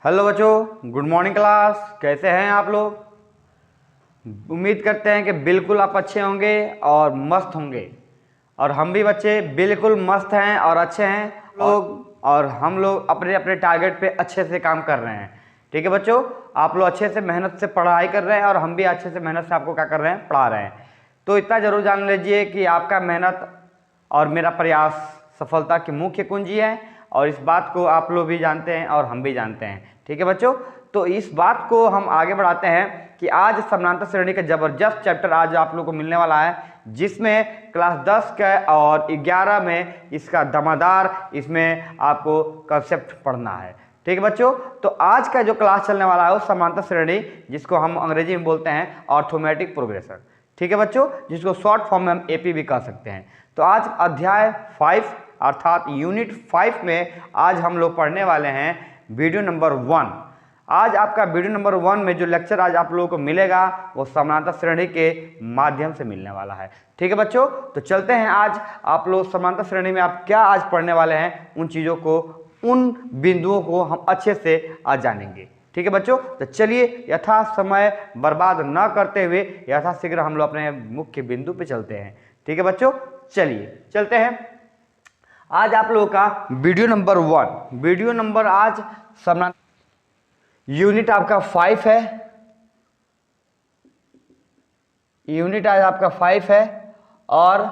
Hello बच्चों, good morning class. कैसे हैं आप लोग? उम्मीद करते हैं कि बिल्कुल आप अच्छे होंगे और मस्त होंगे। और हम भी बच्चे बिल्कुल मस्त हैं और अच्छे हैं और हम लोग अपने अपने टारगेट पे अच्छे से काम कर रहे हैं। ठीक है बच्चों, आप लोग अच्छे से मेहनत से पढ़ाई कर रहे हैं और हम भी अच्छे से मेहनत से आपको क्या कर रहे हैं, पढ़ा रहे हैं। तो इतना ज़रूर जान लीजिए कि आपका मेहनत और मेरा प्रयास सफलता की मुख्य कुंजी है, और इस बात को आप लोग भी जानते हैं और हम भी जानते हैं। ठीक है बच्चों, तो इस बात को हम आगे बढ़ाते हैं कि आज समानांतर श्रेणी का जबरदस्त चैप्टर आज आप लोग को मिलने वाला है, जिसमें क्लास 10 का और 11 में इसका दमादार इसमें आपको कंसेप्ट पढ़ना है। ठीक है बच्चों, तो आज का जो क्लास चलने वाला है वो समानांतर श्रेणी, जिसको हम अंग्रेजी में बोलते हैं ऑर्थोमेटिक प्रोग्रेशन। ठीक है बच्चों, जिसको शॉर्ट फॉर्म में हम एपी भी कह सकते हैं। तो आज अध्याय 5 अर्थात यूनिट 5 में आज हम लोग पढ़ने वाले हैं वीडियो नंबर 1। आज आपका वीडियो नंबर 1 में जो लेक्चर आज आप लोगों को मिलेगा वो समानांतर श्रेणी के माध्यम से मिलने वाला है। ठीक है बच्चों, तो चलते हैं आज आप लोग समानांतर श्रेणी में आप क्या आज पढ़ने वाले हैं, उन चीज़ों को, उन बिंदुओं को हम अच्छे से आज जानेंगे। ठीक है बच्चों, तो चलिए यथा समय बर्बाद न करते हुए यथाशीघ्र हम लोग अपने मुख्य बिंदु पे चलते हैं। ठीक है बच्चों, चलिए चलते हैं। आज आप लोगों का वीडियो नंबर 1, वीडियो नंबर आज यूनिट आपका 5 है। यूनिट आज आपका 5 है और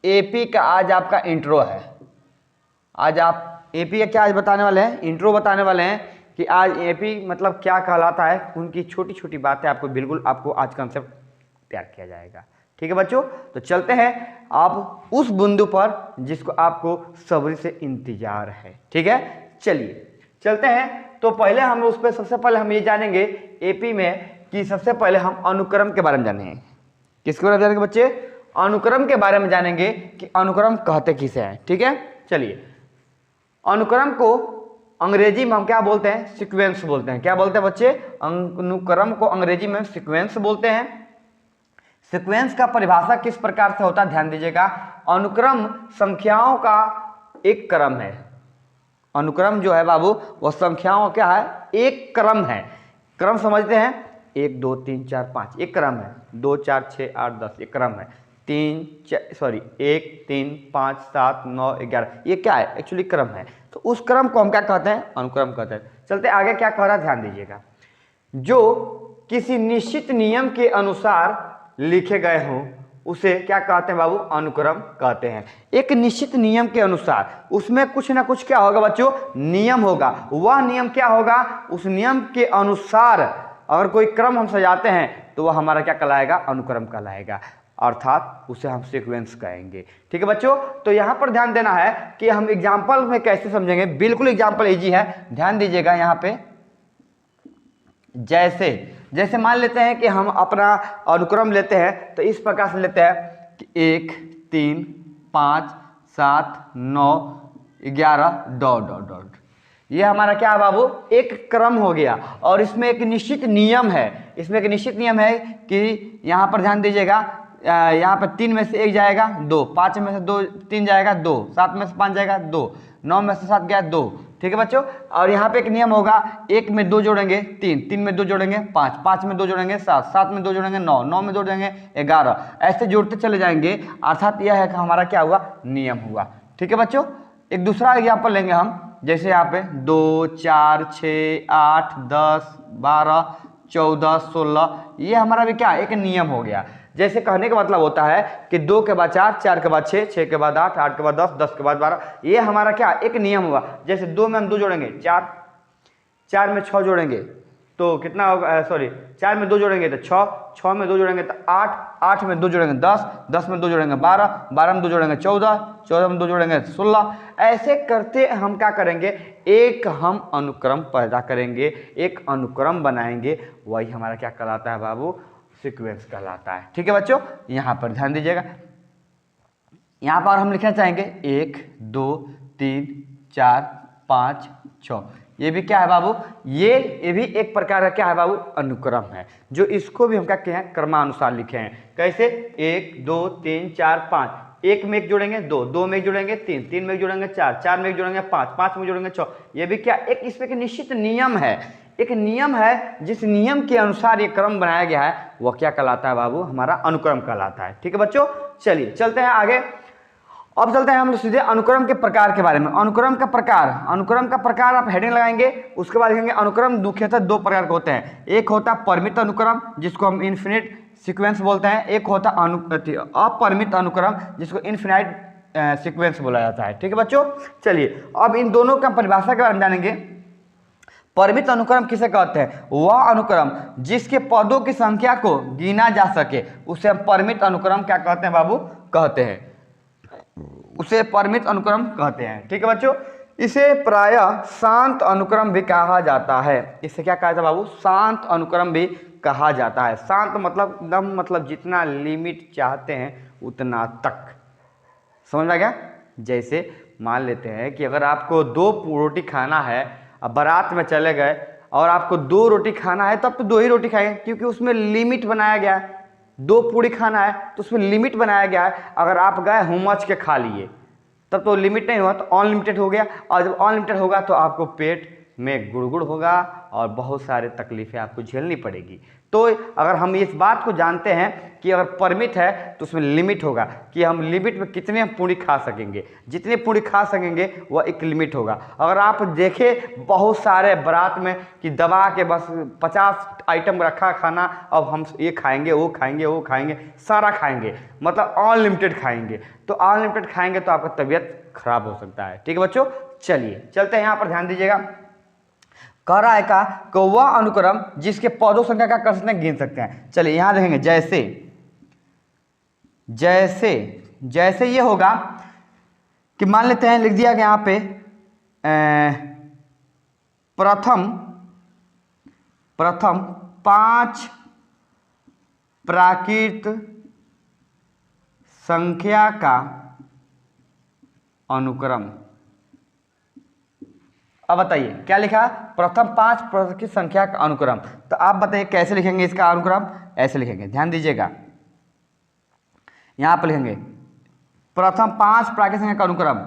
एपी का आज आपका इंट्रो है। आज आप एपी का क्या आज बताने वाले हैं, इंट्रो बताने वाले हैं कि आज एपी मतलब क्या कहलाता है, उनकी छोटी छोटी बातें आपको बिल्कुल आपको आज कंसेप्ट तैयार किया जाएगा। ठीक है बच्चों, तो चलते हैं आप उस बिंदु पर जिसको आपको सब्र से इंतजार है। ठीक है, चलिए चलते हैं। तो पहले हम उस पर सबसे पहले हम ये जानेंगे एपी में कि सबसे पहले हम अनुक्रम के बारे में जानेंगे। किसके बारे में जानेंगे बच्चे? अनुक्रम के बारे में जानेंगे कि अनुक्रम कहते किसे हैं। ठीक है, चलिए। अनुक्रम को अंग्रेजी में हम क्या बोलते हैं? सीक्वेंस बोलते हैं। क्या बोलते हैं बच्चे? अनुक्रम को अंग्रेजी में सीक्वेंस बोलते हैं। सीक्वेंस का परिभाषा किस प्रकार से होता है, ध्यान दीजिएगा। अनुक्रम संख्याओं का एक क्रम है। अनुक्रम जो है बाबू वो संख्याओं क्या है, एक क्रम है। क्रम समझते हैं, 1 2 3 4 5 एक क्रम है। 2 4 6 8 10 एक क्रम है। 1 3 5 7 9 11 ये क्या है, एक्चुअली क्रम है। तो उस क्रम को हम क्या कहते हैं? अनुक्रम कहते हैं। चलते आगे क्या कह रहा है, ध्यान दीजिएगा। जो किसी निश्चित नियम के अनुसार लिखे गए हों उसे क्या कहते हैं बाबू? अनुक्रम कहते हैं। एक निश्चित नियम के अनुसार, उसमें कुछ ना कुछ क्या होगा बच्चों? नियम होगा। वह नियम क्या होगा? उस नियम के अनुसार अगर कोई क्रम हम सजाते हैं तो वह हमारा क्या कहलाएगा? अनुक्रम कहलाएगा, अर्थात उसे हम सीक्वेंस कहेंगे। ठीक है बच्चों, तो यहाँ पर ध्यान देना है कि हम एग्जाम्पल में कैसे समझेंगे। बिल्कुल एग्जाम्पल इजी है, ध्यान दीजिएगा। यहाँ पे जैसे मान लेते हैं कि हम अपना अनुक्रम लेते हैं तो इस प्रकार से लेते हैं कि 1 3 5 7 9 11 डॉट डॉट डॉट। ये हमारा क्या है बाबू? एक क्रम हो गया। और इसमें एक निश्चित नियम है। इसमें एक निश्चित नियम है कि यहाँ पर ध्यान दीजिएगा, यहाँ पर 3 में से 1 जाएगा 2, 5 में से 3 जाएगा 2, 7 में से 5 जाएगा 2, 9 में से 7 गया 2। ठीक है बच्चों, और यहाँ पे एक नियम होगा, 1 में 2 जोड़ेंगे 3, 3 में 2 जोड़ेंगे 5, 5 में 2 जोड़ेंगे 7, 7 में 2 जोड़ेंगे 9, 9 में 2 जोड़ेंगे 11, ऐसे जोड़ते चले जाएंगे। अर्थात यह है कि हमारा क्या हुआ? नियम हुआ। ठीक है बच्चों, एक दूसरा एग्जाम्पल लेंगे हम। जैसे यहाँ पे 2 4 6 8 10 12 14 16, ये हमारा भी क्या? एक नियम हो गया। जैसे कहने का मतलब होता है कि 2 के बाद 4, 4 के बाद 6, 6 के बाद 8, 8 के बाद 10, 10 के बाद 12, ये हमारा क्या? एक नियम हुआ। जैसे 2 में हम 2 जोड़ेंगे 4, 4 में 6 जोड़ेंगे तो कितना होगा? 4 में 2 जोड़ेंगे तो 6, 6 में 2 जोड़ेंगे तो 8, 8 में 2 जोड़ेंगे 10, 10 में 2 जोड़ेंगे 12, 12 में 2 जोड़ेंगे 14, 14 में 2 जोड़ेंगे 16। ऐसे करते हम क्या करेंगे? एक हम अनुक्रम पैदा करेंगे, एक अनुक्रम बनाएंगे। वही हमारा क्या कहलाता है बाबू? सीक्वेंस कहलाता है। ठीक है बच्चों, यहाँ पर ध्यान दीजिएगा। यहाँ पर हम लिखना चाहेंगे 1 2 3 4 5 6। ये भी क्या है बाबू? ये भी एक प्रकार का क्या है बाबू? अनुक्रम है, जो इसको भी हम क्या कहें? क्रमानुसार लिखे हैं। कैसे? 1 2 3 4 5, एक में एक जोड़ेंगे 2, 2 में एक जोड़ेंगे 3, 3 में एक जोड़ेंगे 4, 4 में एक जोड़ेंगे 5, 5 में जोड़ेंगे 6। ये भी क्या एक इसमें एक निश्चित नियम है, एक नियम है, जिस नियम के अनुसार ये क्रम बनाया गया है वह क्या कहलाता है बाबू, हमारा अनुक्रम कहलाता है। ठीक है बच्चों, चलिए चलते हैं आगे। अब चलते हैं हम लोग सीधे अनुक्रम के प्रकार के बारे में। अनुक्रम का प्रकार, अनुक्रम का प्रकार आप हेडिंग लगाएंगे, उसके बाद लिखेंगे अनुक्रम मुख्यतः दो प्रकार के होते हैं। एक होता है परिमित अनुक्रम जिसको हम इन्फिनिट सीक्वेंस बोलते हैं, एक होता अपरिमित अनुक्रम जिसको इन्फिनाइट सीक्वेंस बोला जाता है। ठीक है बच्चों, चलिए अब इन दोनों का परिभाषा के बारे में जानेंगे। परिमित अनुक्रम किसे कहते हैं, वह अनुक्रम जिसके पदों की संख्या को गिना जा सके उसे हम परिमित अनुक्रम क्या कहते हैं बाबू, कहते हैं, उसे परिमित अनुक्रम कहते हैं। ठीक है बच्चों, इसे प्रायः शांत अनुक्रम भी कहा जाता है। इसे क्या कहा जाता है बाबू, शांत अनुक्रम भी कहा जाता है। शांत मतलब एकदम, मतलब जितना लिमिट चाहते हैं उतना तक, समझ में आ गया। जैसे मान लेते हैं कि अगर आपको 2 रोटी खाना है, अब बारात में चले गए और आपको 2 रोटी खाना है, तब तो 2 ही रोटी खाएंगे क्योंकि उसमें लिमिट बनाया गया है। 2 पूड़ी खाना है तो उसमें लिमिट बनाया गया है। अगर आप गए हुमच के खा लिए तब तो लिमिट नहीं हुआ, तो अनलिमिटेड हो गया, और जब अनलिमिटेड होगा तो आपको पेट में गुड़गुड़ होगा और बहुत सारे तकलीफें आपको झेलनी पड़ेगी। तो अगर हम इस बात को जानते हैं कि अगर परिमित है तो उसमें लिमिट होगा कि हम लिमिट में कितने पूड़ी खा सकेंगे, जितने पूड़ी खा सकेंगे वह एक लिमिट होगा। अगर आप देखें बहुत सारे बारात में कि दबा के बस 50 आइटम रखा खाना, अब हम ये खाएंगे वो खाएंगे वो खाएंगे, सारा खाएंगे, मतलब अनलिमिटेड खाएंगे, तो अनलिमिटेड खाएंगे तो आपका तबीयत खराब हो सकता है। ठीक है बच्चों, चलिए चलते हैं, यहाँ पर ध्यान दीजिएगा। कह रहा है का कि वह अनुक्रम जिसके पदों संख्या का कर सकते हैं, गिन सकते हैं। चलिए यहां देखेंगे, जैसे जैसे जैसे ये होगा कि मान लेते हैं, लिख दिया गया यहाँ पे प्रथम 5 प्राकृत संख्या का अनुक्रम। अब बताइए क्या लिखा, प्रथम 5 प्राकृत संख्या का अनुक्रम। तो आप बताइए कैसे लिखेंगे इसका अनुक्रम, ऐसे लिखेंगे, ध्यान दीजिएगा। यहां पर लिखेंगे प्रथम 5 प्राकृत संख्या का अनुक्रम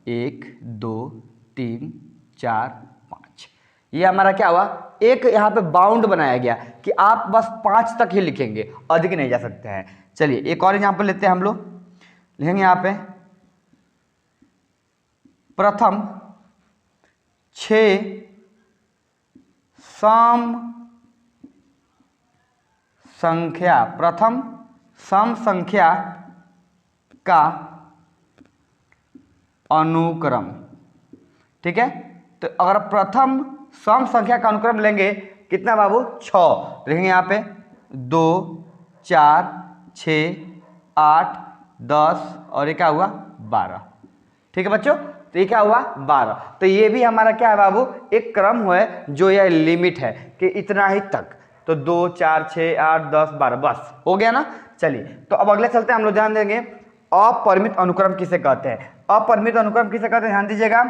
1 2 3 4 5। ये हमारा क्या हुआ, एक यहाँ पे बाउंड बनाया गया कि आप बस 5 तक ही लिखेंगे, अधिक नहीं जा सकते हैं। चलिए एक और एग्जाम्पल लेते हैं हम लोग, लिखेंगे यहाँ पे प्रथम 6 सम संख्या, प्रथम सम संख्या का अनुक्रम। ठीक है, तो अगर प्रथम सम संख्या का अनुक्रम लेंगे कितना बाबू, 6, लिखेंगे यहाँ पे 2 4 6 8 10 और ये क्या हुआ 12। ठीक है बच्चों, तो ये क्या हुआ 12। तो ये भी हमारा क्या है बाबू, एक क्रम है जो यह लिमिट है कि इतना ही तक। तो 2 4 6 8 10 12 बस हो गया ना। चलिए तो अब अगले चलते हैं, हम लोग ध्यान देंगे अपरिमित अनुक्रम किसे कहते हैं। अपरिमित अनुक्रम किसे कहते हैं, ध्यान दीजिएगा।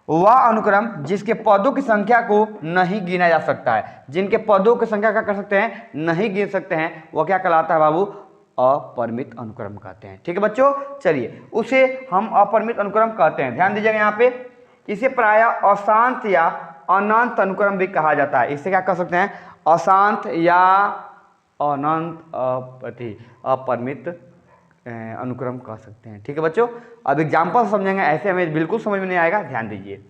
वह अनुक्रम जिसके पदों की संख्या को नहीं गिना जा सकता है, जिनके पदों की संख्या क्या कर सकते हैं, नहीं गिन सकते हैं, वह क्या कहलाता है बाबू, अपरिमित अनुक्रम कहते हैं। ठीक है बच्चों, चलिए उसे हम अपरिमित अनुक्रम कहते हैं। ध्यान दीजिएगा यहाँ पे, इसे प्रायः अशांत या अनंत अनुक्रम भी कहा जाता है। इसे क्या कह सकते हैं, अशांत या अनंत अपरिमित अनुक्रम कह सकते हैं। ठीक है बच्चों, अब एग्जाम्पल समझेंगे, ऐसे हमें बिल्कुल समझ में नहीं आएगा, ध्यान दीजिए।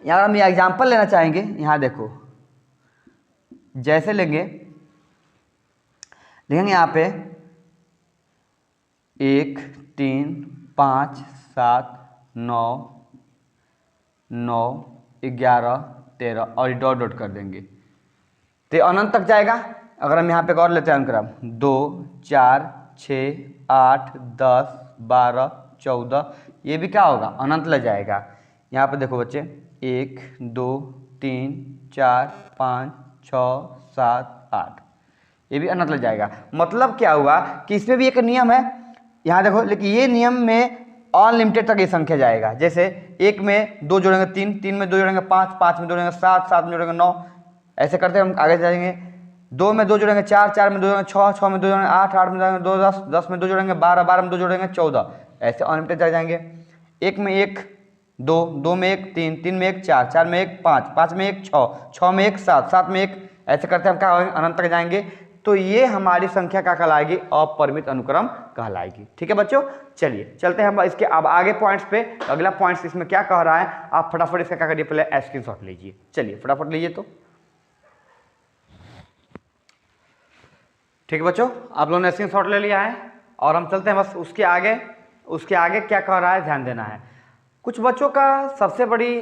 यहाँ हम ये एग्जाम्पल लेना चाहेंगे, यहाँ देखो जैसे लेंगे, लिखेंगे यहाँ पे 1 3 5 7 9 9 11 13 और डॉट डॉट कर देंगे तो अनंत तक जाएगा। अगर हम यहाँ पे और लेते हैं अनुक्रम 2 4 6 8 10 12 14, ये भी क्या होगा, अनंत लग जाएगा। यहाँ पे देखो बच्चे 1 2 3 4 5 6 7 8, ये भी अनंत लग जाएगा। मतलब क्या हुआ कि इसमें भी एक नियम है, यहाँ देखो, लेकिन ये नियम में अनलिमिटेड तक ये संख्या जाएगा। जैसे 1 में 2 जोड़ेंगे 3, 3 में 2 जोड़ेंगे 5, 5 में जोड़ेंगे 7, 7 में जोड़ेंगे 9, ऐसे करते हम आगे जाएंगे। 2 में 2 जोड़ेंगे 4, 4 में 2 जोड़ेंगे 6, 6 में 2 जोड़ेंगे 8, 8 में 2 10, 10 में 2 जोड़ेंगे 12, 12 में 2 जोड़ेंगे 14, ऐसे अनलिमिटेड चले जाएंगे। 1 में 1 2, 2 में 1 3, 3 में 1 4, 4 में 1 5, 5 में 1 6, 6 में 1 7, 7 में 1, ऐसे करते हम क्या होंगे अनंत तक जाएंगे। तो ये हमारी संख्या क्या कहलाएगी, अपरिमित अनुक्रम कहलाएगी। ठीक है बच्चों, चलिए चलते हैं हम इसके अब आगे पॉइंट्स पे। अगला पॉइंट्स इसमें क्या कह रहा है, आप फटाफट इसका क्या करिए, पहले स्क्रीनशॉट लीजिए। चलिए फटाफट लीजिए। तो ठीक है बच्चों, आप लोगों ने स्क्रीनशॉट ले लिया है और हम चलते हैं बस उसके आगे क्या कह रहा है ध्यान देना है। कुछ बच्चों का सबसे बड़ी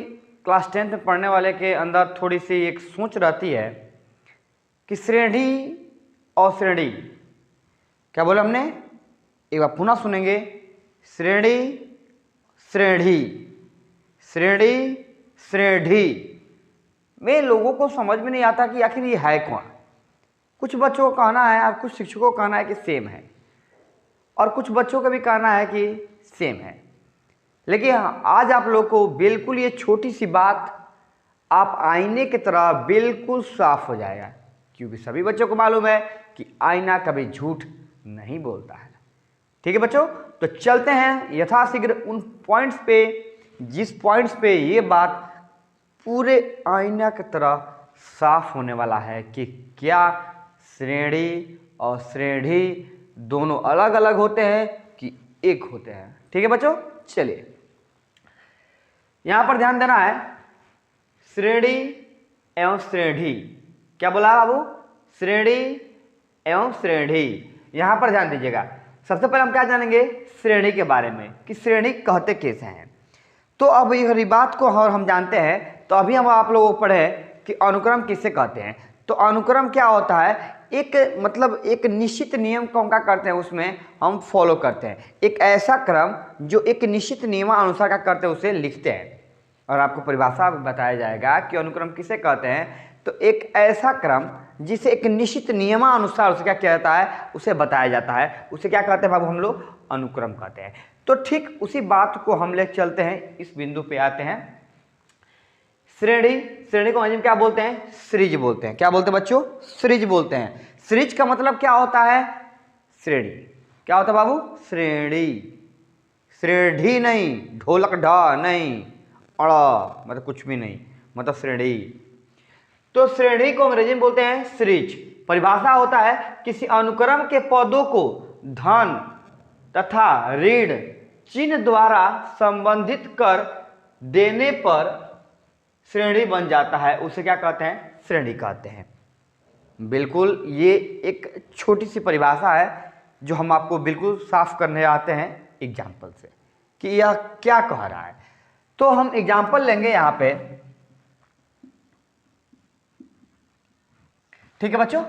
क्लास 10th में पढ़ने वाले के अंदर थोड़ी सी एक सोच रहती है कि श्रेणी और श्रेणी, क्या बोले हमने, एक बार पुनः सुनेंगे, श्रेणी श्रेणी श्रेणी श्रेणी में लोगों को समझ में नहीं आता कि आखिर ये है कौन। कुछ बच्चों का कहना है और कुछ शिक्षकों का कहना है कि सेम है, और कुछ बच्चों का भी कहना है कि सेम है। लेकिन आज आप लोग को बिल्कुल ये छोटी सी बात आप आईने की तरह बिल्कुल साफ हो जाएगा, क्योंकि सभी बच्चों को मालूम है कि आईना कभी झूठ नहीं बोलता है। ठीक है बच्चों, तो चलते हैं यथाशीघ्र उन पॉइंट्स पे जिस पॉइंट्स पे ये बात पूरे आईना की तरह साफ होने वाला है कि क्या श्रेणी और श्रेणी दोनों अलग अलग होते हैं कि एक होते हैं। ठीक है बच्चों, चलिए यहां पर ध्यान देना है, श्रेणी एवं श्रेणी, क्या बोला बाबू, श्रेणी एवं श्रेणी। यहां पर ध्यान दीजिएगा, सबसे पहले हम क्या जानेंगे श्रेणी के बारे में कि श्रेणी कहते कैसे हैं। तो अब ये बात को और हम जानते हैं, तो अभी हम आप लोगों को पढ़े कि अनुक्रम किसे कहते हैं। तो अनुक्रम क्या होता है, एक मतलब एक निश्चित नियम को हम क्या करते हैं, उसमें हम फॉलो करते हैं, एक ऐसा क्रम जो एक निश्चित नियमानुसार क्या करते हैं उसे लिखते हैं। और आपको परिभाषा बताया जाएगा कि अनुक्रम किसे कहते हैं। तो एक ऐसा क्रम जिसे एक निश्चित नियमानुसार उसे क्या किया जाता है, उसे बताया जाता है, उसे क्या कहते हैं बाबू, हम लोग अनुक्रम कहते हैं। तो ठीक उसी बात को हम ले चलते हैं, इस बिंदु पे आते हैं। श्रेणी, श्रेणी को अंग्रेजी में क्या बोलते हैं, सीरीज बोलते हैं। क्या बोलते हैं बच्चों, सीरीज बोलते हैं। सीरीज का मतलब क्या होता है, श्रेणी। क्या होता है बाबू, श्रेणी, श्रेणी नहीं, ढोलक ढा नहीं, अड़ा मतलब कुछ भी नहीं, मतलब श्रेणी। तो श्रेणी को अंग्रेजी में बोलते हैं सीरीज। परिभाषा होता है किसी अनुक्रम के पदों को धन तथा ऋण चिन्ह द्वारा संबंधित कर देने पर श्रेणी बन जाता है, उसे क्या कहते हैं, श्रेणी कहते हैं। बिल्कुल ये एक छोटी सी परिभाषा है जो हम आपको बिल्कुल साफ करने आते हैं एग्जाम्पल से कि यह क्या कह रहा है। तो हम एग्जाम्पल लेंगे यहाँ पे। ठीक है बच्चों,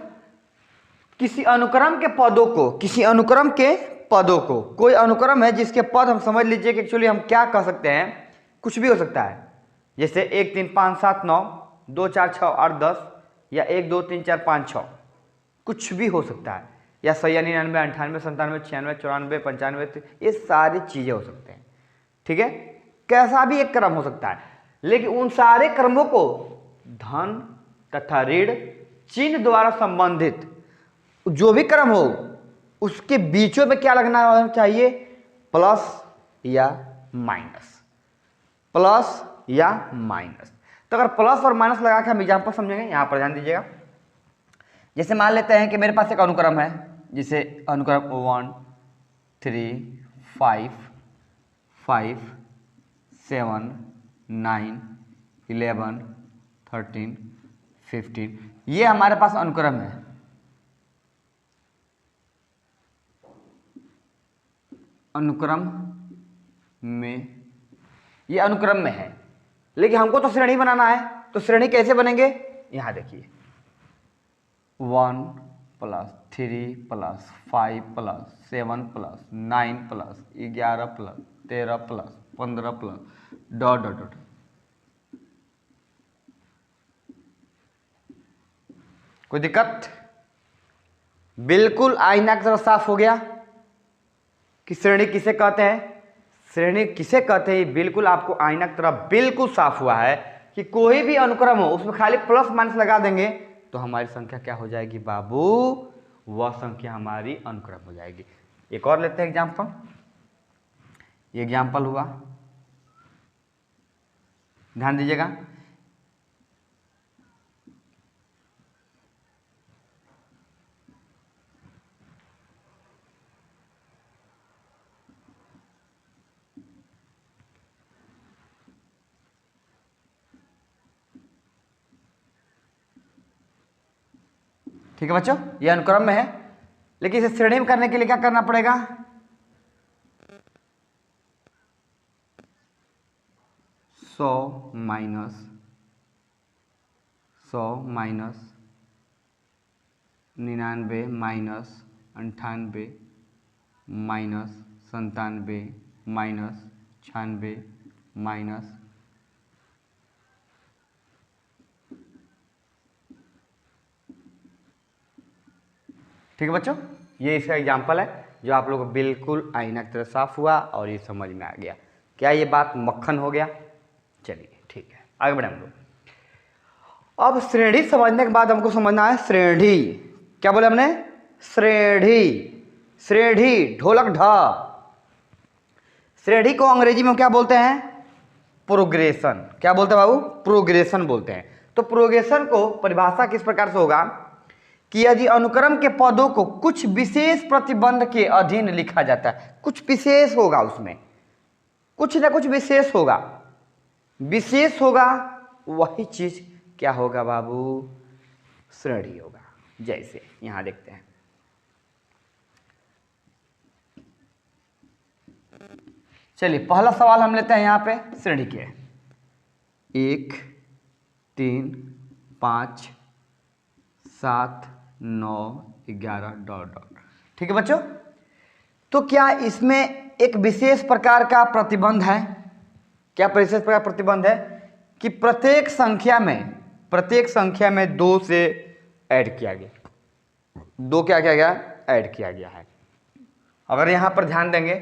किसी अनुक्रम के पदों को, किसी अनुक्रम के पदों को, कोई अनुक्रम है जिसके पद हम समझ लीजिए कि एक्चुअली हम क्या कह सकते हैं, कुछ भी हो सकता है, जैसे 1 3 5 7 9 2 4 6 8 10 या 1 2 3 4 5 6, कुछ भी हो सकता है, या 100 99 98 97 96 94 95, ये सारी चीज़ें हो सकते हैं। ठीक है, कैसा भी एक क्रम हो सकता है, लेकिन उन सारे क्रमों को धन तथा ऋण चिन्ह द्वारा संबंधित जो भी क्रम हो उसके बीचों में क्या लगना चाहिए, प्लस या माइनस, प्लस या माइनस। तो अगर प्लस और माइनस लगा के हम एग्जाम्पल समझेंगे, यहां पर ध्यान दीजिएगा। जैसे मान लेते हैं कि मेरे पास एक अनुक्रम है, जिसे अनुक्रम 1 3 5 5 7 9 11 13 15, ये हमारे पास अनुक्रम है। अनुक्रम में, ये अनुक्रम में है, लेकिन हमको तो श्रेणी बनाना है। तो श्रेणी कैसे बनेंगे, यहां देखिए, 1 plus 3 plus 5 plus 7 plus 9 plus 11 plus 13 plus 15 plus dot dot dot. कोई दिक्कत, बिल्कुल आईना की तरह साफ हो गया कि श्रेणी किसे कहते हैं, श्रेणी किसे कहते हैं, बिल्कुल आपको आईना की तरह बिल्कुल साफ हुआ है कि कोई भी अनुक्रम हो उसमें खाली प्लस माइनस लगा देंगे तो हमारी संख्या क्या हो जाएगी बाबू, वह संख्या हमारी अनुक्रम हो जाएगी। एक और लेते हैं एग्जाम्पल। ये एग्जाम्पल हुआ, ध्यान दीजिएगा। ठीक है बच्चों, ये अनुक्रम में है, लेकिन इसे श्रेणी में करने के लिए क्या करना पड़ेगा, 100 minus 99 minus 98 minus 97 minus 96 minus ठीक है बच्चों, ये इसका एग्जाम्पल है जो आप लोगों को बिल्कुल आईना की तरह साफ हुआ और ये समझ में आ गया। क्या ये बात मक्खन हो गया? चलिए ठीक है, आगे बढ़े हम लोग। अब श्रेणी समझने के बाद हमको समझना है श्रेणी। क्या बोले हमने? श्रेणी, श्रेणी, ढोलक ढ। श्रेणी को अंग्रेजी में क्या बोलते हैं? प्रोग्रेशन। क्या बोलते हैं बाबू? प्रोग्रेशन बोलते हैं। तो प्रोग्रेशन को परिभाषा किस प्रकार से होगा कि यदि अनुक्रम के पदों को कुछ विशेष प्रतिबंध के अधीन लिखा जाता है, कुछ विशेष होगा उसमें, कुछ ना कुछ विशेष होगा, विशेष होगा, वही चीज क्या होगा बाबू? श्रेणी होगा। जैसे यहां देखते हैं, चलिए पहला सवाल हम लेते हैं यहां पे श्रेणी के 1 3 5 7 9 11 डॉट डॉट। ठीक है बच्चों, तो क्या इसमें एक विशेष प्रकार का प्रतिबंध है? क्या विशेष प्रकार प्रतिबंध है कि प्रत्येक संख्या में 2 से ऐड किया गया, 2 क्या किया गया? ऐड किया गया है। अगर यहां पर ध्यान देंगे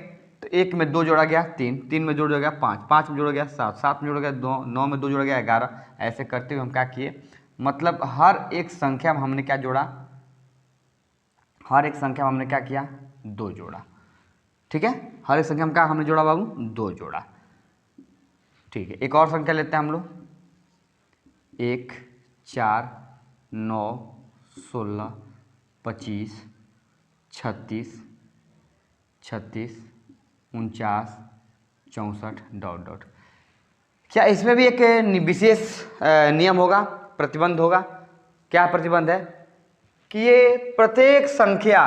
तो 1 में 2 जोड़ा गया 3, 3 में 2 जोड़ा गया 5, 5 में जोड़ा गया 7, 7 में जोड़ा गया 2, 9 में 2 जोड़ा गया 11। ऐसे करते हुए हम क्या किए, मतलब हर एक संख्या में हमने क्या जोड़ा? हर एक संख्या में हमने क्या किया? 2 जोड़ा। ठीक है, हर एक संख्या में क्या हमने जोड़ा बाबू? 2 जोड़ा। ठीक है, एक और संख्या लेते हैं हम लोग। 1 4 9 16 25 36 36 49 64 डॉट डॉट। क्या इसमें भी एक विशेष नियम होगा, प्रतिबंध होगा? क्या प्रतिबंध है कि ये प्रत्येक संख्या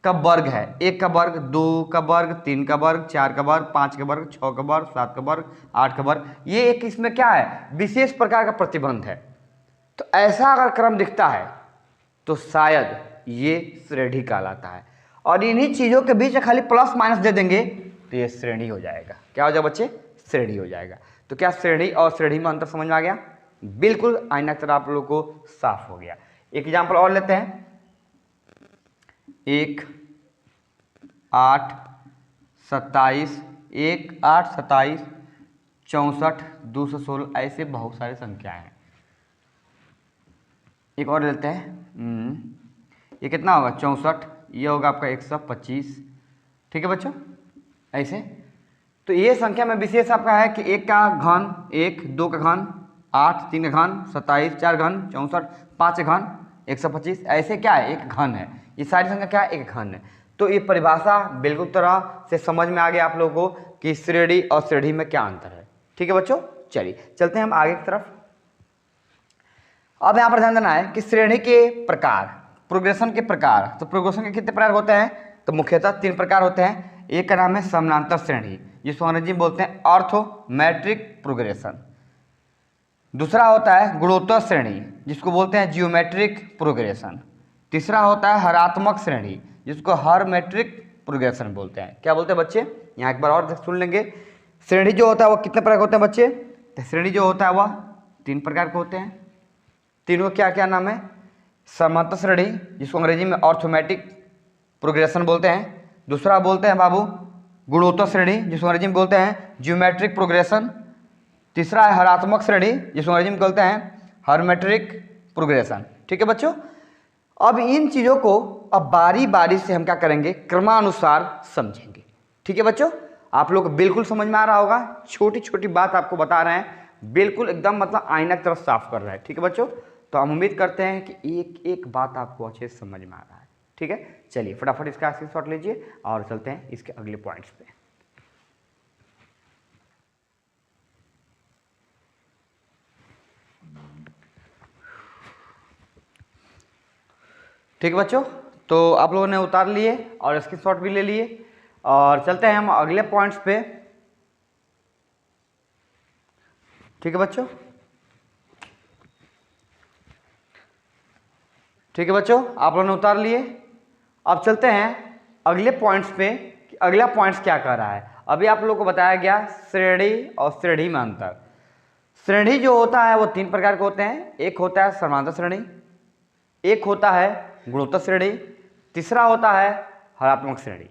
का वर्ग है। 1 का वर्ग, 2 का वर्ग, 3 का वर्ग, 4 का वर्ग, 5 का वर्ग, 6 का वर्ग, 7 का वर्ग, 8 का वर्ग। ये एक इसमें क्या है? विशेष प्रकार का प्रतिबंध है। तो ऐसा अगर क्रम दिखता है तो शायद ये श्रेणी कहलाता है। और इन्हीं चीज़ों के बीच में खाली प्लस माइनस दे देंगे तो ये श्रेणी हो जाएगा। क्या हो जाएगा बच्चे? श्रेणी हो जाएगा। तो क्या श्रेणी और श्रेणी में अंतर समझ में आ गया? बिल्कुल आईना की तरह आप लोगों को साफ हो गया। एक एग्जाम्पल और लेते हैं। 1 8 27 1 8 27 64 216, ऐसे बहुत सारी संख्याएं हैं। एक और लेते हैं, ये कितना होगा? 64, ये होगा आपका 125। ठीक है बच्चों, ऐसे। तो ये संख्या में विशेष आपका है कि 1 का घन 1, 2 का घन 8, 3 का घन 27, 4 घन 64, 5 का घन 125। ऐसे क्या है? एक घन है। ये सारी संख्या क्या है? एक घन है। तो ये परिभाषा बिल्कुल तरह से समझ में आ गया आप लोगों को कि श्रेणी और श्रेणी में क्या अंतर है। ठीक है बच्चों, चलिए चलते हैं हम आगे की तरफ। अब यहाँ पर ध्यान देना है कि श्रेणी के प्रकार, प्रोग्रेशन के प्रकार। तो प्रोग्रेशन के कितने प्रकार होते हैं? तो मुख्यतः 3 प्रकार होते हैं। एक का नाम है समानांतर श्रेणी, जिसको अंग्रेजी में बोलते हैं ऑर्थोमेट्रिक प्रोग्रेशन। दूसरा होता है गुणोत्तर श्रेणी, जिसको बोलते हैं जियोमेट्रिक प्रोग्रेशन। तीसरा होता है हरात्मक श्रेणी, जिसको हरमेट्रिक प्रोग्रेशन बोलते हैं। क्या बोलते हैं बच्चे? यहाँ एक बार और सुन लेंगे। श्रेणी जो होता है वो कितने प्रकार के होते हैं बच्चे? तो श्रेणी जो होता है वह 3 प्रकार के होते हैं। तीनों क्या क्या नाम है? समांतर श्रेणी, जिसको अंग्रेजी में ऑर्थोमेट्रिक प्रोग्रेशन बोलते हैं। दूसरा बोलते हैं बाबू गुणोत्तर श्रेणी, जिसको अंग्रेजी में बोलते हैं जियोमेट्रिक प्रोग्रेशन। तीसरा है हरात्मक श्रेणी, जिसको अंग्रेजी में बोलते हैं हरमेट्रिक प्रोग्रेशन। ठीक है बच्चों। अब इन चीज़ों को अब बारी बारी से हम क्या करेंगे, क्रमानुसार समझेंगे। ठीक है बच्चों, आप लोग को बिल्कुल समझ में आ रहा होगा, छोटी छोटी बात आपको बता रहे हैं, बिल्कुल एकदम मतलब आईना की तरफ साफ कर रहा है। ठीक है बच्चों, तो हम उम्मीद करते हैं कि एक एक बात आपको अच्छे से समझ में आ रहा है। ठीक है, चलिए फटाफट इसका स्क्रीनशॉट लीजिए और चलते हैं इसके अगले पॉइंट्स पे। ठीक है बच्चों, तो आप लोगों ने उतार लिए और स्क्रीनशॉट भी ले लिए और चलते हैं हम अगले पॉइंट्स पे। ठीक है बच्चों, ठीक है बच्चों, आप लोगों ने उतार लिए। अब चलते हैं अगले पॉइंट्स पे कि अगला पॉइंट्स क्या कह रहा है। अभी आप लोगों को बताया गया श्रेणी और श्रेणी में अंतर। श्रेणी जो होता है वो तीन प्रकार के होते हैं, एक होता है समांतर श्रेणी, एक होता है गुणोत्तर श्रेणी, तीसरा होता है हरात्मक श्रेणी।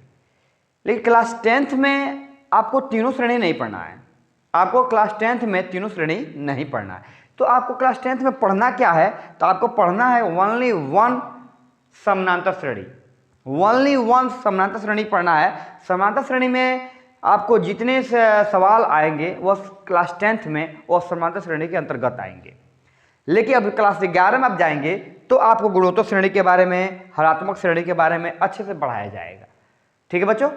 लेकिन क्लास 10th में आपको तीनों श्रेणी नहीं पढ़ना है, आपको क्लास 10th में तीनों श्रेणी नहीं पढ़ना है। तो आपको क्लास 10th में पढ़ना क्या है, तो आपको पढ़ना है ओनली वन समानांतर श्रेणी, ओनली वन समानांतर श्रेणी पढ़ना है। समानांतर श्रेणी में आपको जितने सवाल आएंगे वह क्लास 10th में वो समानांतर श्रेणी के अंतर्गत आएंगे। लेकिन अब क्लास 11 में आप जाएंगे तो आपको गुणोत्तर श्रेणी के बारे में, हरात्मक श्रेणी के बारे में अच्छे से पढ़ाया जाएगा। ठीक है बच्चों,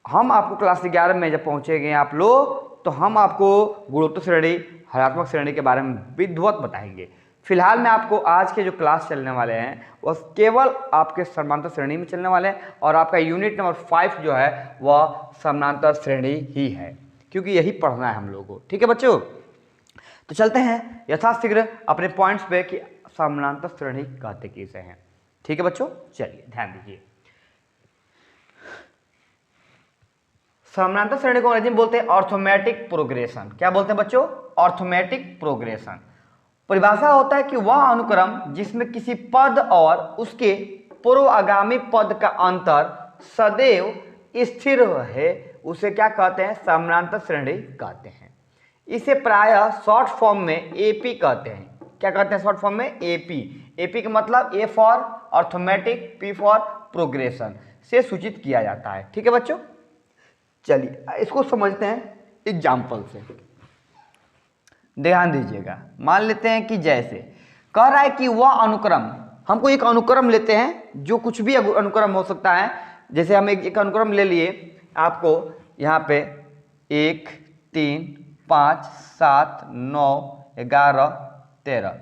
हम आपको क्लास 11 में जब पहुंचेंगे आप लोग, तो हम आपको गुणोत्तर श्रेणी, हरात्मक श्रेणी के बारे में विधिवत बताएंगे। फिलहाल में आपको आज के जो क्लास चलने वाले हैं वह केवल आपके समानांतर श्रेणी में चलने वाले हैं और आपका यूनिट नंबर 5 जो है वह समानांतर श्रेणी ही है, क्योंकि यही पढ़ना है हम लोगों को। ठीक है बच्चों, तो चलते हैं यथाशीघ्र अपने पॉइंट्स पे कि समानांतर श्रेणी कहते किसे हैं। ठीक है बच्चों, चलिए ध्यान दीजिए। समानांतर श्रेणी को अंग्रेजी में बोलते हैं ऑर्थोमेटिक प्रोग्रेशन। क्या बोलते हैं बच्चों, ऑर्थोमेटिक प्रोग्रेशन। परिभाषा होता है कि वह अनुक्रम जिसमें किसी पद और उसके पूर्वगामी पद का अंतर सदैव स्थिर है उसे क्या कहते हैं, समानांतर श्रेणी कहते हैं। इसे प्रायः शॉर्ट फॉर्म में एपी कहते हैं। क्या कहते हैं शॉर्ट फॉर्म में, एपी। एपी का मतलब A for arithmetic, P for progression से सूचित किया जाता है। ठीक है बच्चों, चलिए इसको समझते हैं एग्जाम्पल से, ध्यान दीजिएगा। मान लेते हैं कि जैसे कह रहा है कि वह अनुक्रम, हमको एक अनुक्रम लेते हैं, जो कुछ भी अनुक्रम हो सकता है। जैसे हम एक अनुक्रम ले लिए, आपको यहाँ पे 1 3 5 7 9 11 13,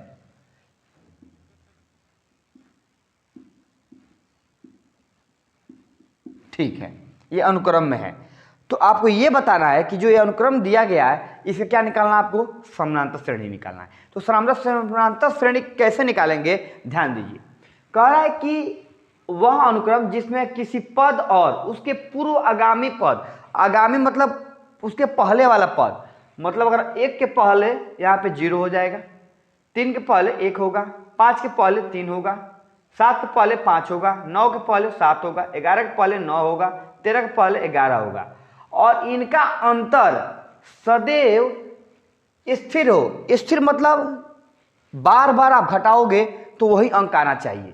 ठीक है, ये अनुक्रम में है। तो आपको ये बताना है कि जो ये अनुक्रम दिया गया है इसे क्या निकालना है, आपको समानांतर श्रेणी निकालना है। तो समानांतर श्रेणी कैसे निकालेंगे, ध्यान दीजिए। कह रहा है कि वह अनुक्रम जिसमें किसी पद और उसके पूर्वगामी पद, आगामी मतलब उसके पहले वाला पद, मतलब अगर 1 के पहले यहाँ पे 0 हो जाएगा, 3 के पहले 1 होगा, 5 के पहले 3 होगा, 7 के पहले 5 होगा, 9 के पहले 7 होगा, 11 के पहले 9 होगा, 13 के पहले 11 होगा और इनका अंतर सदैव स्थिर हो। स्थिर मतलब बार बार आप घटाओगे तो वही अंक आना चाहिए,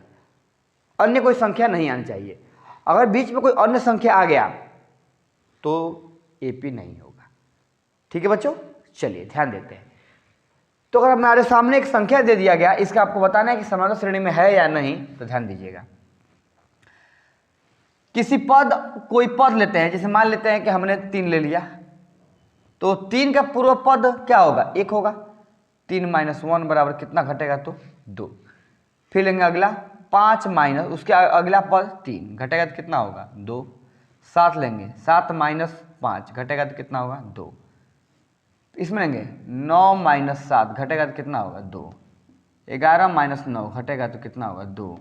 अन्य कोई संख्या नहीं आनी चाहिए। अगर बीच में कोई अन्य संख्या आ गया तो एपी नहीं होगा। ठीक है बच्चों, चलिए ध्यान देते हैं। तो अगर हमारे सामने एक संख्या दे दिया गया, इसका आपको बताना है कि समानांतर श्रेणी में है या नहीं, तो ध्यान दीजिएगा। किसी पद, कोई पद लेते हैं, जैसे मान लेते हैं कि हमने 3 ले लिया, तो 3 का पूर्व पद क्या होगा, 1 होगा। 3 - 1 बराबर कितना घटेगा, तो 2। फिर लेंगे अगला 5 माइनस उसके अगला पद 3 घटेगा तो कितना होगा, 2। 7 लेंगे, 7 - 5 घटेगा तो कितना होगा, 2। इसमें लेंगे 9 - 7 घटेगा तो कितना होगा, 2। 11 - 9 घटेगा तो कितना होगा, 2।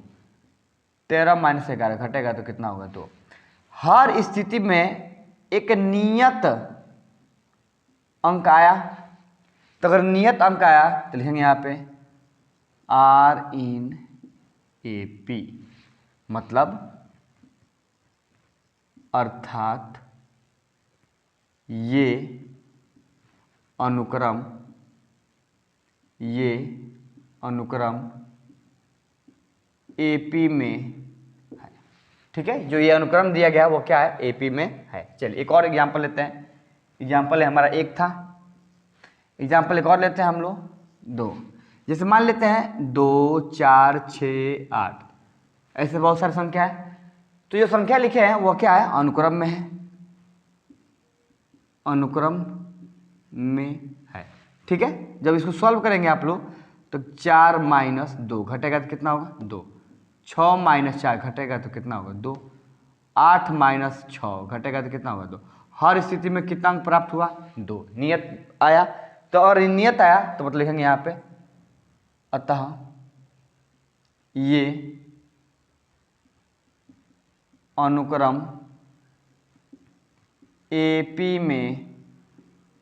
13 - 11 घटेगा तो कितना होगा, 2। हर स्थिति में एक नियत अंक आया, तो अगर नियत अंक आया तो लिखेंगे यहाँ पे R in AP, मतलब अर्थात ये अनुक्रम एपी में है। ठीक है, जो ये अनुक्रम दिया गया वो क्या है, एपी में है। चलिए एक और एग्जाम्पल लेते हैं। एग्जाम्पल है हमारा एक था, एग्जाम्पल एक और लेते हैं हम लोग 2। जैसे मान लेते हैं 2 4 6 8, ऐसे बहुत सारी संख्या है। तो जो संख्या लिखे हैं वो क्या है, अनुक्रम में है, अनुक्रम में है। ठीक है, जब इसको सॉल्व करेंगे आप लोग तो 4 - 2 घटेगा तो कितना होगा 2, 6 - 4 घटेगा तो कितना होगा 2, 8 - 6 घटेगा तो कितना होगा 2। हर स्थिति में कितना अंक प्राप्त हुआ 2, नियत आया। तो और नियत आया तो मतलब लिखेंगे यहाँ पे अतः ये अनुक्रम एपी में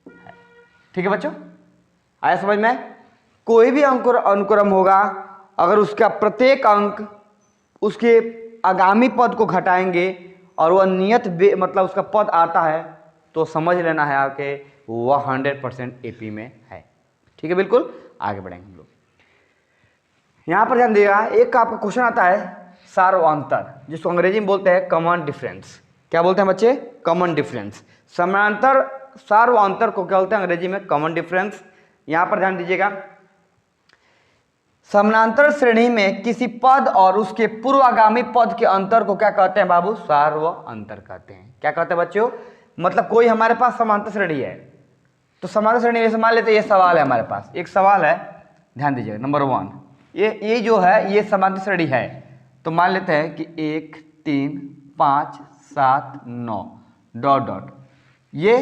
है। ठीक है बच्चों, आया समझ में। कोई भी अनुक्रम होगा, अगर उसका प्रत्येक अंक उसके आगामी पद को घटाएंगे और वह नियत मतलब उसका पद आता है तो समझ लेना है आके वह 100% एपी में है। ठीक है, बिल्कुल आगे बढ़ेंगे हम लोग। यहाँ पर ध्यान दिएगा, एक आपका क्वेश्चन आता है सार्वअंतर, जिसको अंग्रेजी में बोलते हैं कॉमन डिफरेंस। क्या बोलते हैं बच्चे, कॉमन डिफरेंस। समानांतर सार्वअंतर को क्या बोलते हैं अंग्रेजी में, कॉमन डिफरेंस। यहाँ पर ध्यान दीजिएगा, समानांतर श्रेणी में किसी पद और उसके पूर्वगामी पद के अंतर को क्या कहते हैं बाबू, सार्वअंतर कहते हैं। क्या कहते हैं बच्चों, मतलब कोई हमारे पास समांतर श्रेणी है, तो समांतर श्रेणी जैसे मान लेते हैं ये सवाल है हमारे पास, एक सवाल है, ध्यान दीजिएगा नंबर 1, ये जो है ये समांतर श्रेणी है। तो मान लेते हैं कि 1 3 5 7 9 डॉट डॉट, ये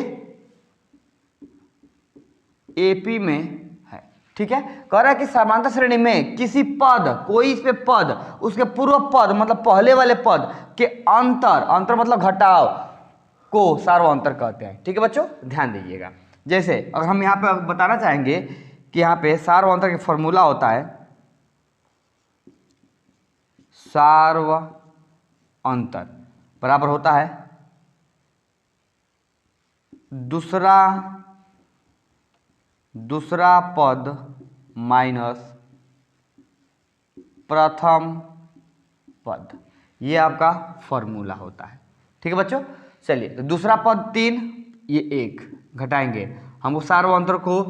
एपी में है। ठीक है, कह रहा है कि समांतर श्रेणी में किसी पद, कोई इस पे पद, उसके पूर्व पद मतलब पहले वाले पद के अंतर, अंतर मतलब घटाव को सार्वअंतर कहते हैं। ठीक है बच्चों, ध्यान दीजिएगा। जैसे अगर हम यहाँ पे बताना चाहेंगे कि यहाँ पे सार्वअंतर का फॉर्मूला होता है, सार्वअंतर बराबर होता है दूसरा पद माइनस प्रथम पद, ये आपका फॉर्मूला होता है। ठीक है बच्चों, चलिए तो दूसरा पद 3, ये 1 घटाएंगे, हम उस सार्वअंतर को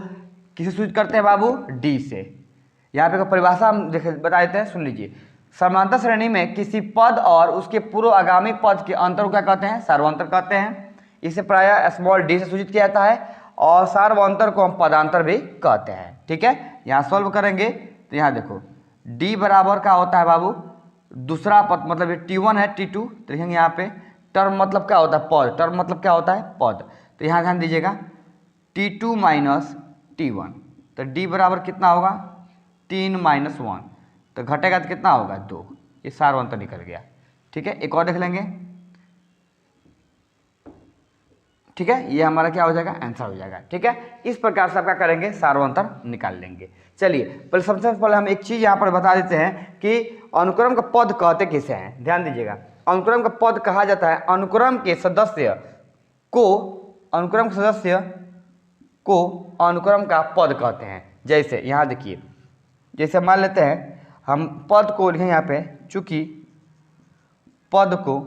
किसे सूचित करते हैं बाबू, डी से। यहाँ पे परिभाषा हम बता देते हैं, सुन लीजिए। समांतर श्रेणी में किसी पद और उसके पूर्व आगामी पद के अंतर को क्या कहते हैं, सार्वअंतर कहते हैं। इसे प्रायः स्मॉल डी से सूचित किया जाता है और सार्वअंतर को हम पदांतर भी कहते हैं। ठीक है, यहाँ सॉल्व करेंगे तो यहाँ देखो डी बराबर क्या होता है बाबू, दूसरा पद मतलब ये T1 है T2, तो लिखेंगे यहाँ पे टर्म मतलब क्या होता है, पद, टर्म मतलब क्या होता है, पद। तो यहाँ ध्यान दीजिएगा T2 माइनस T1, तो D बराबर कितना होगा 3 - 1, तो घटेगा तो कितना होगा 2, ये सार्वअंतर निकल गया। ठीक है, एक और देख लेंगे। ठीक है, ये हमारा क्या हो जाएगा, आंसर हो जाएगा। ठीक है, इस प्रकार से आप क्या करेंगे, सार्वअंतर निकाल लेंगे। चलिए पहले सबसे पहले हम एक चीज यहाँ पर बता देते हैं कि अनुक्रम का पद कहते किसे हैं। ध्यान दीजिएगा, अनुक्रम का पद कहा जाता है अनुक्रम के सदस्य को, अनुक्रम के सदस्य को अनुक्रम का पद कहते हैं। जैसे यहाँ देखिए, जैसे मान लेते हैं हम पद को लिखें यहाँ पे, चूंकि पद को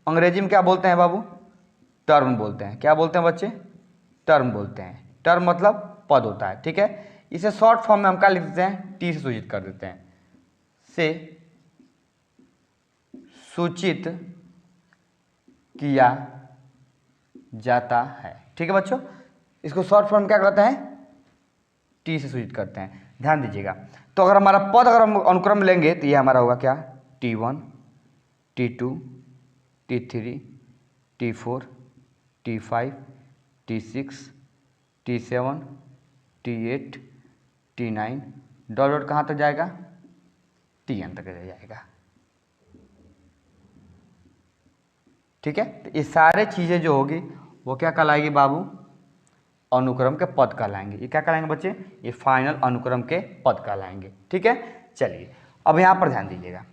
अंग्रेजी में क्या बोलते हैं बाबू, टर्म बोलते हैं। क्या बोलते हैं बच्चे, टर्म बोलते हैं। टर्म मतलब पद होता है। ठीक है, इसे शॉर्ट फॉर्म में हम क्या लिख देते हैं, टी से सूचित कर देते हैं, से सूचित किया जाता है। ठीक है बच्चों, इसको शॉर्ट फॉर्म क्या कहते हैं, टी से सूचित करते हैं। ध्यान दीजिएगा, तो अगर हमारा पद अगर हम अनुक्रम लेंगे तो ये हमारा होगा क्या, T1 T2 T3 T4 T5 T6 T7 T8 T9 dot dot कहाँ तक जाएगा, Tn तक जाएगा। ठीक है, तो ये सारे चीज़ें जो होगी वो क्या कहलाएगी बाबू, अनुक्रम के पद कहलाएंगे। ये क्या कहलाएंगे बच्चे, ये फाइनल अनुक्रम के पद कहलाएंगे। ठीक है, चलिए अब यहाँ पर ध्यान दीजिएगा,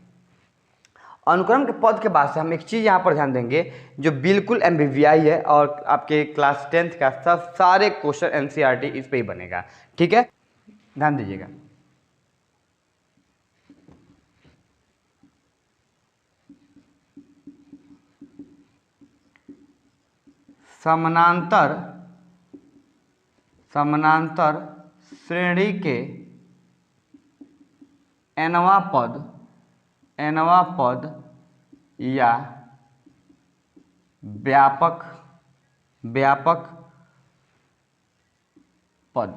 अनुक्रम के पद के बाद से हम एक चीज़ यहाँ पर ध्यान देंगे जो बिल्कुल MBVI है और आपके क्लास 10th का सब सारे क्वेश्चन NCERT इस पे ही बनेगा। ठीक है, ध्यान दीजिएगा। समानांतर श्रेणी के nवां पद या व्यापक पद।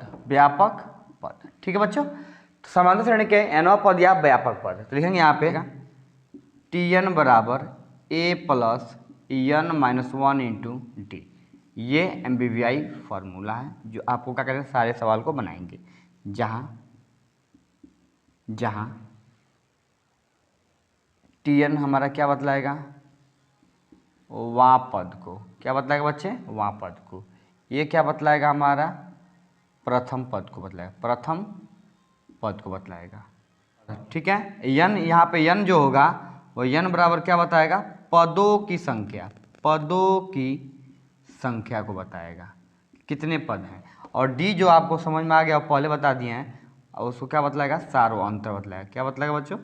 ठीक है बच्चों, तो समानांतर श्रेणी के nवां पद या व्यापक पद, तो लिखेंगे यहाँ पे Tn बराबर a plus n minus 1 into D. ये MBVI फार्मूला है जो आपको क्या करेंगे, सारे सवाल को बनाएंगे, जहाँ Tn हमारा क्या बतलाएगा, वां पद को। क्या बतलाएगा बच्चे, वां पद को। ये क्या बतलाएगा, हमारा प्रथम पद को बतलाएगा। ठीक है, n यहाँ पे n जो होगा वो n बराबर क्या बताएगा, पदों की संख्या को बताएगा, कितने पद हैं। और d जो आपको समझ में आ गया, पहले बता दिए हैं, और उसको क्या बतलाएगा, सार्व अंतर बतलाएगा। क्या बतलाएगा बच्चों,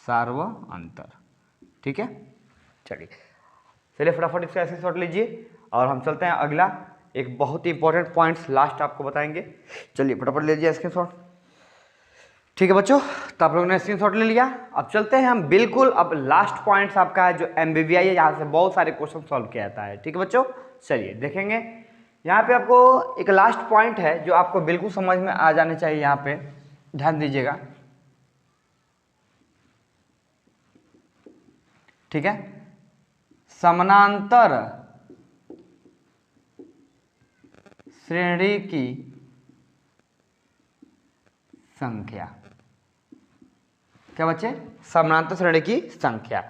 सार्व अंतर। ठीक है, चलिए फटाफट इसका स्क्रीनशॉट लीजिए और हम चलते हैं अगला, एक बहुत ही इंपॉर्टेंट पॉइंट्स लास्ट आपको बताएंगे। चलिए फटाफट लीजिए स्क्रीनशॉट। ठीक है बच्चों, तो आप लोगों ने स्क्रीनशॉट ले लिया। अब चलते हैं हम बिल्कुल, अब लास्ट पॉइंट्स आपका है जो MBVI है, यहाँ से बहुत सारे क्वेश्चन सॉल्व किया जाता है। ठीक है बच्चों, चलिए देखेंगे। यहाँ पे आपको एक लास्ट पॉइंट है जो आपको बिल्कुल समझ में आ जाने चाहिए, यहाँ पे ध्यान दीजिएगा। ठीक है, समानांतर श्रेणी की संख्या। क्या बच्चे, समानांतर श्रेणी की संख्या।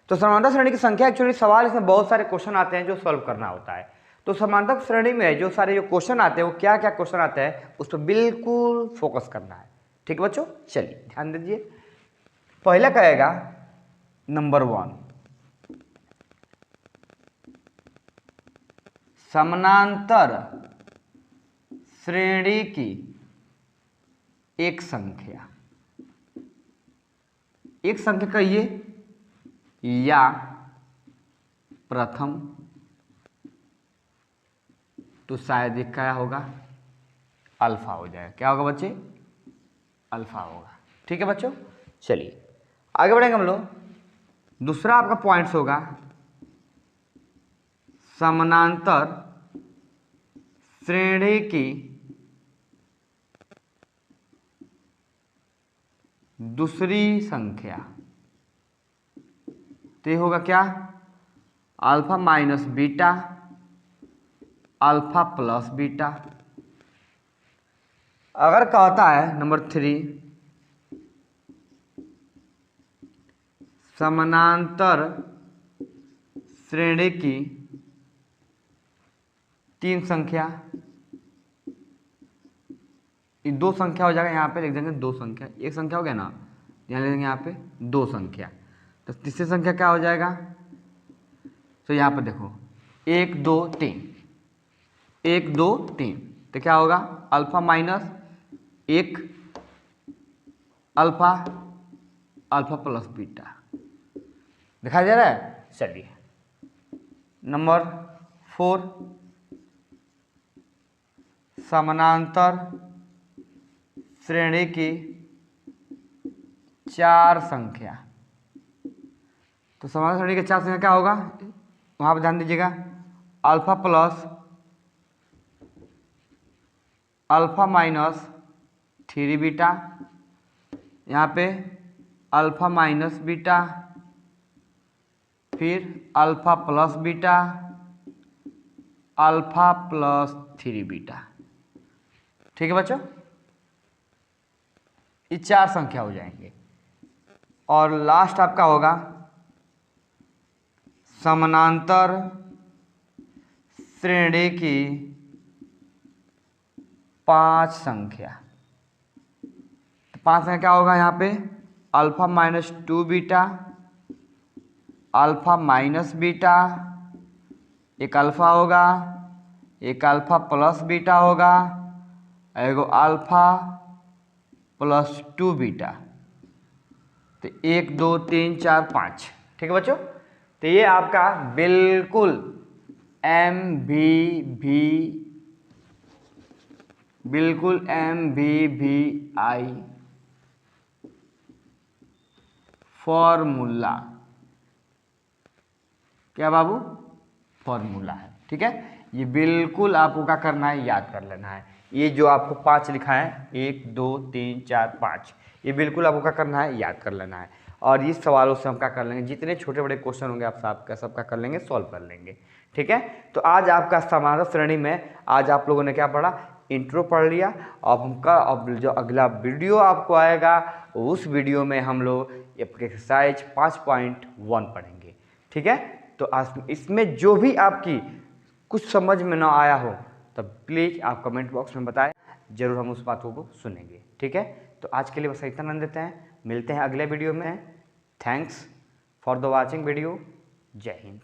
तो समानांतर श्रेणी की संख्या एक्चुअली सवाल, इसमें बहुत सारे क्वेश्चन आते हैं जो सॉल्व करना होता है। तो समानांतर श्रेणी में जो सारे क्वेश्चन आते हैं वो क्या क्या क्वेश्चन आते हैं उस पर बिल्कुल फोकस करना है। ठीक है बच्चों, चलिए ध्यान दीजिए। पहला कहेगा नंबर 1, समानांतर श्रेणी की एक संख्या कहिए या प्रथम, तो शायद ये क्या होगा, अल्फा हो जाएगा। क्या होगा बच्चे, अल्फा होगा। ठीक है बच्चों, चलिए आगे बढ़ेंगे हम लोग। दूसरा आपका पॉइंट्स होगा समानांतर श्रेणी की दूसरी संख्या, तो ये होगा क्या, alpha minus beta, alpha plus beta. अगर कहता है नंबर 3, समानांतर श्रेणी की 3 संख्या, ये 2 संख्या हो जाएगा, यहाँ पे लिख देंगे 2 संख्या। एक संख्या हो गया ना, यहाँ लिख देंगे यहाँ पे 2 संख्या। तो तीसरी संख्या क्या हो जाएगा, तो यहाँ पे देखो 1 2 3, 1 2 3, तो क्या होगा, alpha minus 1 alpha, alpha plus beta. दिखाई दे रहा है। चलिए नंबर 4, समानांतर श्रेणी की 4 संख्या। तो समानांतर श्रेणी की 4 संख्या क्या होगा, वहाँ पर ध्यान दीजिएगा, alpha plus alpha minus 3 beta, यहाँ पे अल्फा माइनस बीटा, फिर alpha plus beta, alpha plus 3 beta. ठीक है बच्चों, ये 4 संख्या हो जाएंगे। और लास्ट आपका होगा समानांतर श्रेणी की 5 संख्या। 5 संख्या क्या होगा, यहाँ पे alpha minus 2 beta, alpha minus beta, एक अल्फा होगा, एक अल्फा प्लस बीटा होगा, एगो अल्फा प्लस 2 बीटा। तो 1 2 3 4 5। ठीक है बच्चों, तो ये आपका बिल्कुल MVV, बिल्कुल MVVI फॉर्मूला, क्या बाबू, फॉर्मूला है। ठीक है, ये बिल्कुल आपको क्या करना है, याद कर लेना है। ये जो आपको 5 लिखा है, 1 2 3 4 5, ये बिल्कुल आपको क्या करना है, याद कर लेना है। और इस सवालों से हम क्या कर लेंगे, जितने छोटे बड़े क्वेश्चन होंगे आप सबका कर लेंगे, सॉल्व कर लेंगे। ठीक है, तो आज आपका समाधान श्रेणी में आज आप लोगों ने क्या पढ़ा, इंट्रो पढ़ लिया। अब जो अगला वीडियो आपको आएगा उस वीडियो में हम लोग एक्सरसाइज 5.1 पढ़ेंगे। ठीक है, तो आज इसमें जो भी आपकी कुछ समझ में ना आया हो तो प्लीज़ आप कमेंट बॉक्स में बताएं, जरूर हम उस बातों को सुनेंगे। ठीक है, तो आज के लिए बस इतना देते हैं, मिलते हैं अगले वीडियो में। Thanks for the watching video. जय हिंद।